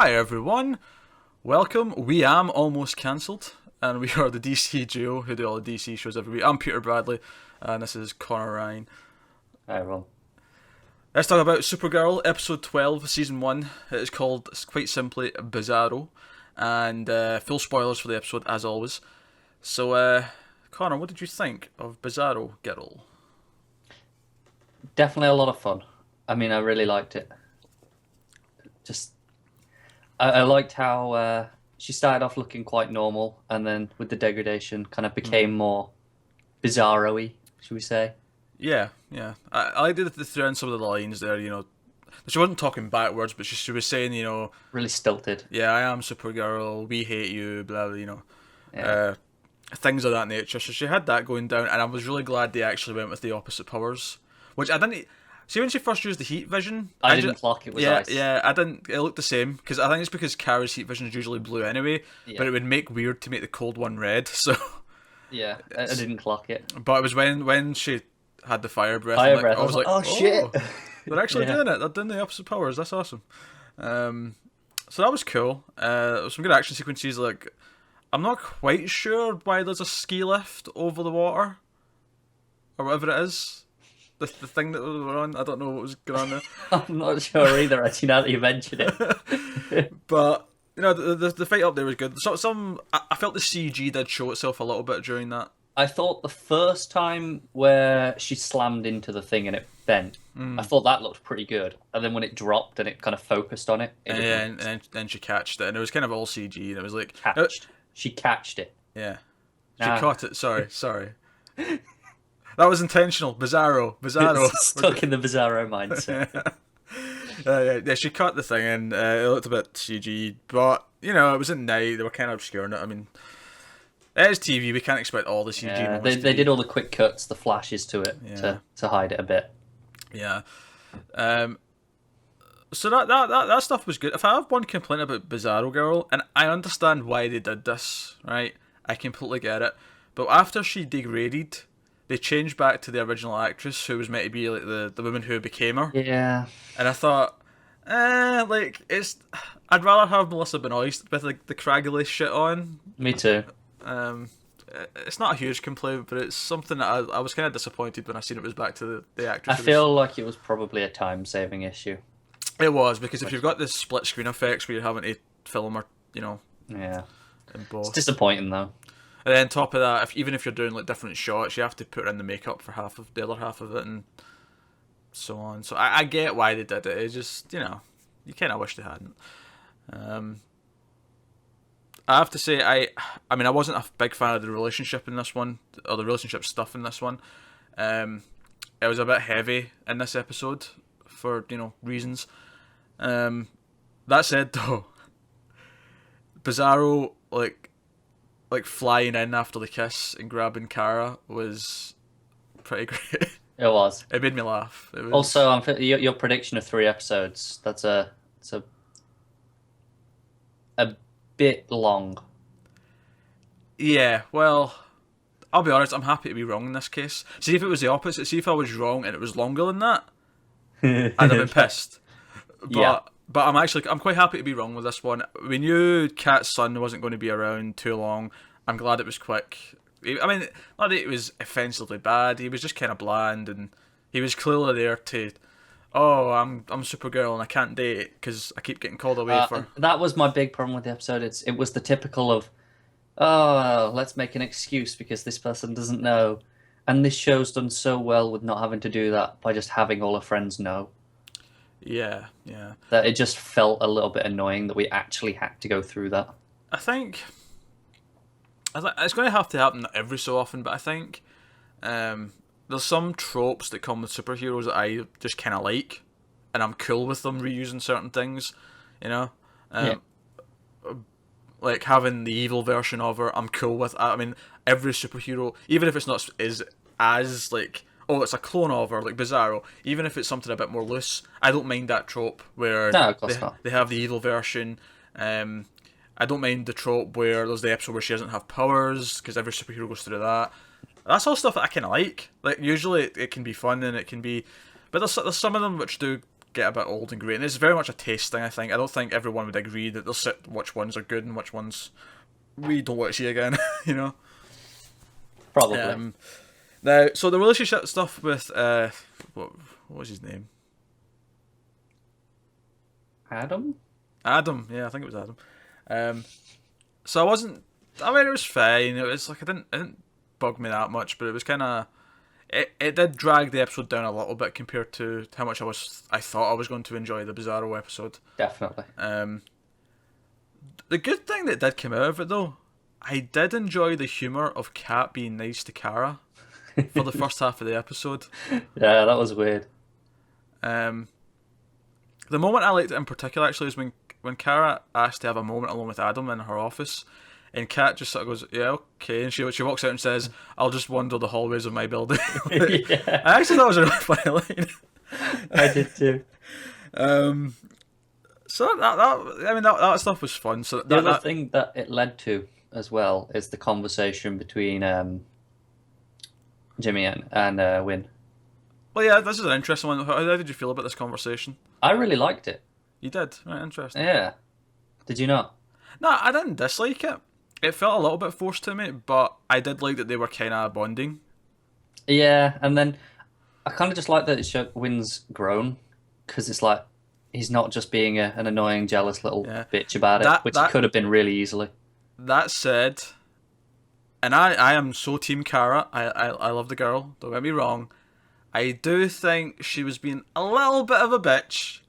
Hi everyone, welcome. We am almost cancelled, and we are the DC duo who do all the DC shows every week. I'm Peter Bradley, and this is Connor Ryan. Hi, everyone. Let's talk about Supergirl, episode 12, season 1. It is called, quite simply, Bizarro, and full spoilers for the episode, as always. So, Connor, what did you think of Bizarro Girl? Definitely a lot of fun. I mean, I really liked it. Just, I liked how she started off looking quite normal, and then with the degradation, kind of became more bizarro-y, should we say? Yeah. I liked it through in some of the lines there, She wasn't talking backwards, but she was saying, Really stilted. yeah, I am Supergirl, we hate you, blah, blah, Yeah. things of that nature. So she had that going down, and I was really glad they actually went with the opposite powers. Which I didn't. See, when she first used the heat vision, I didn't clock it was ice. Yeah, I didn't. It looked the same because I think it's because Kara's heat vision is usually blue anyway, Yeah. but it would make weird to make the cold one red. So, Yeah, I didn't clock it. but it was when she had the fire breath. Fire I'm breath. I was like, oh shit! they're actually Yeah. doing it. They're doing the opposite powers. That's awesome. So that was cool. Some good action sequences. Like, I'm not quite sure why there's a ski lift over the water, or whatever it is. The thing that we were on. I don't know what was going on there. I'm not sure either. Actually, now that you mention it. But the fight up there was good. I felt the CG did show itself a little bit during that. I thought the first time where she slammed into the thing and it bent, I thought that looked pretty good. And then when it dropped and it kind of focused on it, And then she catched it, and it was kind of all CG, and it was like She catched it. yeah, she Nah. caught it. Sorry. That was intentional. Bizarro. Stuck in the Bizarro mindset. Yeah, she caught the thing, and it looked a bit CG, but it was at night. They were kind of obscuring it. I mean, it is TV. We can't expect all the CG. Yeah, moments they did all the quick cuts, the flashes to it to hide it a bit. Yeah. So that stuff was good. If I have one complaint about Bizarro Girl, and I understand why they did this, right? I completely get it. But after she degraded, they changed back to the original actress who was meant to be like the woman who became her. Yeah. And I thought, I'd rather have Melissa Benoist with like the craggly shit on. Me too. It's not a huge complaint, but it's something that I was kind of disappointed when I seen it was back to the I actress. feel like it was probably a time-saving issue. It was, because if you've got this split screen effects where you're having to film or, Yeah. in both. It's disappointing, though. And then on top of that, even if you're doing like different shots, you have to put in the makeup for half of the other half of it and so on. So I get why they did it. It's just, you kind of wish they hadn't. I have to say, I mean, I wasn't a big fan of the relationship in this one, or the relationship stuff in this one. It was a bit heavy in this episode for, reasons. That said, though, Bizarro, like flying in after the kiss and grabbing Kara was pretty great. It was. It made me laugh. It was... Also, your prediction of 3 episodes, it's a bit long. Yeah, well, I'll be honest, I'm happy to be wrong in this case. See, if it was the opposite, see if I was wrong and it was longer than that, I'd have been pissed. But I'm quite happy to be wrong with this one. We knew Kat's son wasn't going to be around too long. I'm glad it was quick. I mean, not that it was offensively bad. He was just kind of bland, and he was clearly there to, oh, I'm Supergirl and I can't date it because I keep getting called away for. That was my big problem with the episode. It was the typical of, oh, let's make an excuse because this person doesn't know. And this show's done so well with not having to do that by just having all her friends know. Yeah. That it just felt a little bit annoying that we actually had to go through that. I think it's going to have to happen every so often, but I think there's some tropes that come with superheroes that I just kind of like, and I'm cool with them reusing certain things, like having the evil version of her, I'm cool with. I mean, every superhero, even if it's not as like, oh, it's a clone of her, like Bizarro, even if it's something a bit more loose, I don't mind that trope where No, of course not. they have the evil version. I don't mind the trope where there's the episode where she doesn't have powers, because every superhero goes through that. That's all stuff that I kind of like. Like, usually it can be fun and it can be... But there's some of them which do get a bit old and grey. And it's very much a taste thing, I think. I don't think everyone would agree that they'll sit which ones are good and which ones we don't want to see again, you know? Probably. Now, so the relationship stuff with, what was his name? Adam? Adam, yeah, I think it was Adam. So I mean, it was fine. It was like, it didn't bug me that much, but it was kind of, it did drag the episode down a little bit compared to how much I thought I was going to enjoy the Bizarro episode. Definitely. The good thing that did come out of it, though, I did enjoy the humour of Kat being nice to Kara for the first half of the episode. Yeah, that was weird. The moment I liked it in particular, actually, is when Kara asked to have a moment alone with Adam in her office, and Kat just sort of goes, yeah, okay, and she walks out and says, I'll just wander the hallways of my building. Yeah. I actually thought it was a really funny line. I did too. So that stuff was fun. So The other thing that it led to as well is the conversation between Jimmy and Win. Well, yeah, this is an interesting one. How did you feel about this conversation? I really liked it. You did? Right, interesting. Yeah. Did you not? No, I didn't dislike it. It felt a little bit forced to me, but I did like that they were kind of bonding. Yeah, and then I kind of just like that it showed Win's grown, because it's like he's not just being an annoying, jealous little bitch about it, which he could have been really easily. That said, and I am so team Kara. I love the girl, don't get me wrong. I do think she was being a little bit of a bitch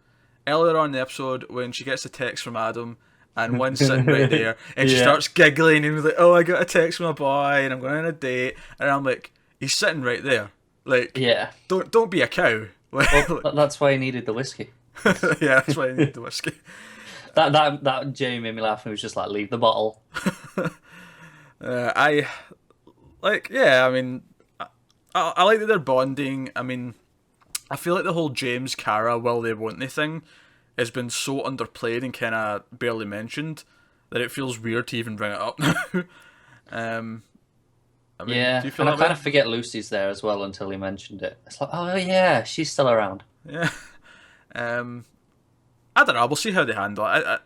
earlier on in the episode when she gets a text from Adam and Win's sitting right there and she starts giggling and like, oh, I got a text from a boy and I'm going on a date, and I'm like, he's sitting right there, like, yeah, don't be a cow. Well, that's why he needed the whiskey. Yeah, that's why I need the whiskey. That Jamie made me laugh, and he was just like, leave the bottle. I mean, I like that they're bonding. I mean, I feel like the whole James Kara will they won't they thing has been so underplayed and kind of barely mentioned that it feels weird to even bring it up now. I mean, yeah, do you feel and I that kind of forget Lucy's there as well until he mentioned it. It's like, oh yeah, she's still around. Yeah. I don't know. We'll see how they handle it.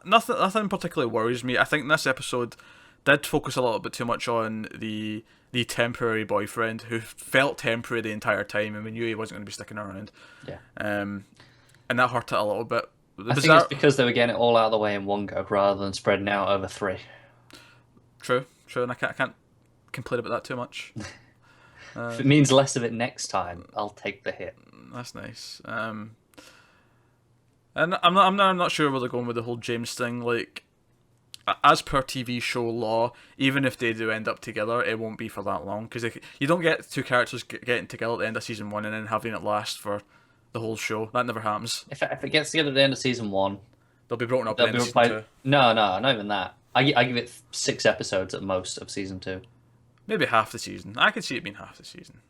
Nothing particularly worries me. I think this episode did focus a little bit too much on the temporary boyfriend who felt temporary the entire time, and we knew he wasn't going to be sticking around. Yeah. And that hurt it a little bit. I think it's because they were getting it all out of the way in one go rather than spreading it out over 3. True, and I can't complain about that too much. If it means less of it next time, I'll take the hit. That's nice. And I'm not sure where they're going with the whole James thing. Like, as per TV show law, even if they do end up together, it won't be for that long, because you don't get two characters getting together at the end of season 1 and then having it last for the whole show. That never happens. If it gets together at the end of season 1, they'll be broken up at the end of season 2. No, not even that. I give it 6 episodes at most of season 2. Maybe half the season. I could see it being half the season.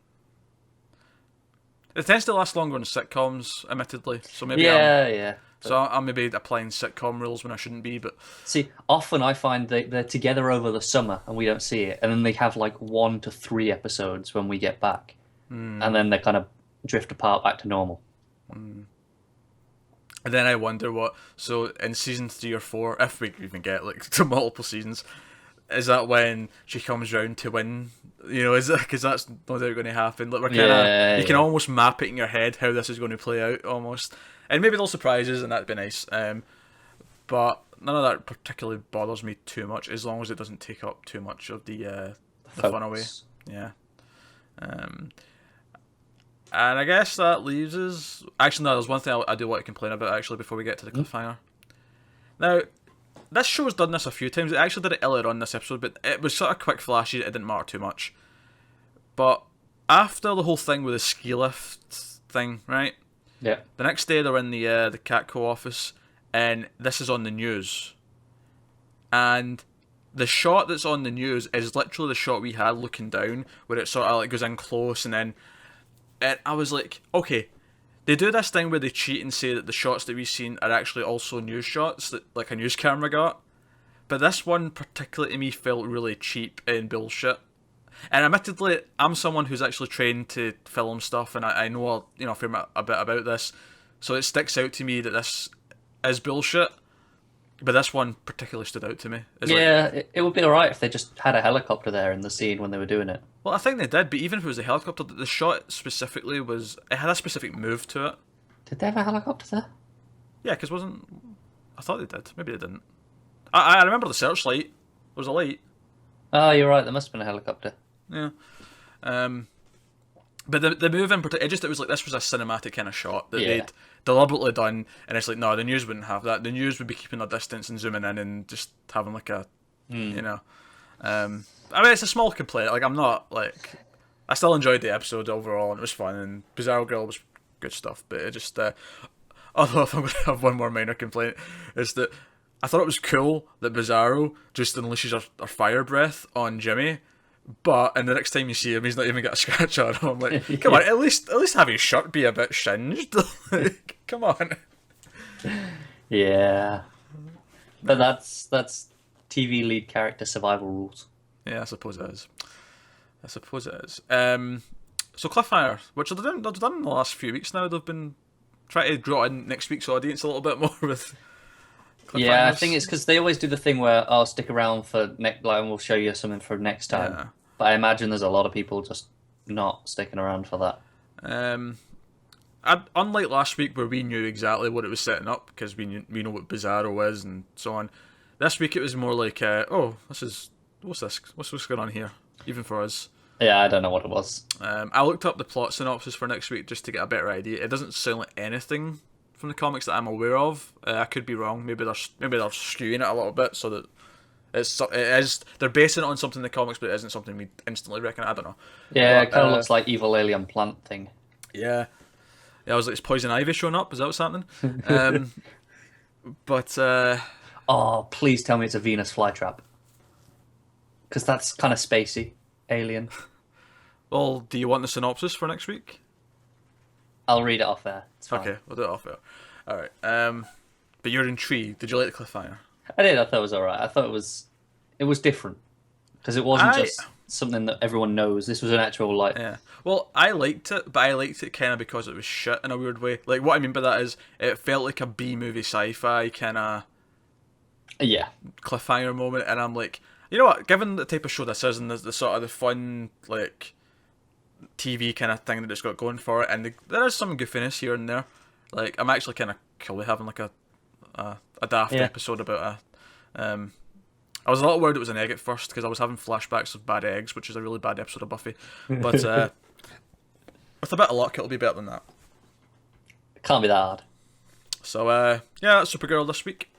It tends to last longer in sitcoms, admittedly. So maybe yeah. So I'm maybe applying sitcom rules when I shouldn't be. But see, often I find they're together over the summer and we don't see it, and then they have like 1 to 3 episodes when we get back, and then they kind of drift apart back to normal. And then I wonder what. So in season 3 or 4, if we even get like to multiple seasons, is that when she comes round to win? You know, is it because that's no doubt going to happen? Like we're kind of you can almost map it in your head how this is going to play out almost, and maybe they'll surprise us, and that'd be nice. But none of that particularly bothers me too much, as long as it doesn't take up too much of the fun away. Yeah. And I guess that leaves us. Actually, no. There's one thing I do want to complain about actually before we get to the cliffhanger. Now, this show's done this a few times. It actually did it earlier on this episode, but it was sort of quick flashy. It didn't matter too much. But after the whole thing with the ski lift thing, right? Yeah. The next day they're in the Catco office, and this is on the news. And the shot that's on the news is literally the shot we had looking down, where it sort of like goes in close, and then, and I was like, okay. They do this thing where they cheat and say that the shots that we've seen are actually also news shots that like a news camera got. But this one particularly to me felt really cheap and bullshit. And admittedly, I'm someone who's actually trained to film stuff, and I know a fair bit about this. so it sticks out to me that this is bullshit. But this one particularly stood out to me. It would be alright if they just had a helicopter there in the scene when they were doing it. Well, I think they did, but even if it was a helicopter, the shot specifically it had a specific move to it. Did they have a helicopter there? Yeah, because I thought they did. Maybe they didn't. I remember the searchlight. There was a light. Oh, you're right. There must have been a helicopter. Yeah. But the move in particular, it was like this was a cinematic kind of shot that they'd deliberately done, and it's like, no, the news wouldn't have that. The news would be keeping their distance and zooming in and just having like a, you know. I mean, it's a small complaint. Like, I'm not, like... I still enjoyed the episode overall, and it was fun, and Bizarro Girl was good stuff, but it just... although if I'm going to have one more minor complaint, is that I thought it was cool that Bizarro just unleashes her fire breath on Jimmy, and the next time you see him, he's not even got a scratch on him. I'm like, come on, at least have his shirt be a bit singed. Like, come on. Yeah. But that's TV lead character survival rules. Yeah, I suppose it is. So Cliffhanger, which they've done in the last few weeks now, they've been trying to draw in next week's audience a little bit more with Cliffhangers. Yeah, I think it's because they always do the thing where I'll stick around for and we'll show you something for next time. Yeah. But I imagine there's a lot of people just not sticking around for that. Unlike last week where we knew exactly what it was setting up because we know what Bizarro is and so on. This week it was more like, what's this? What's going on here? Even for us. Yeah, I don't know what it was. I looked up the plot synopsis for next week just to get a better idea. It doesn't sound like anything from the comics that I'm aware of. I could be wrong. Maybe they're skewing it a little bit so that they're basing it on something in the comics, but it isn't something we instantly reckon. I don't know. Yeah, it kind of looks like evil alien plant thing. Yeah. I was like, is Poison Ivy showing up? Is that what's happening? But oh, please tell me it's a Venus flytrap. Because that's kind of spacey, alien. Well, do you want the synopsis for next week? I'll read it off there. Okay, we'll do it off there. All right. But you're intrigued. Did you like the cliffhanger? I did. I thought it was all right. I thought it was different because it wasn't just something that everyone knows. This was an actual Yeah. Well, I liked it, but I liked it kind of because it was shit in a weird way. Like what I mean by that is it felt like a B movie sci-fi kind of cliffhanger moment, and I'm like, you know what? Given the type of show this is and the sort of the fun like TV kind of thing that it's got going for it, and there is some goofiness here and there. Like I'm actually kind of cool with having like a daft episode about I was a little worried it was an egg at first because I was having flashbacks of bad eggs, which is a really bad episode of Buffy. But with a bit of luck, it'll be better than that. It can't be that hard. So that's Supergirl this week.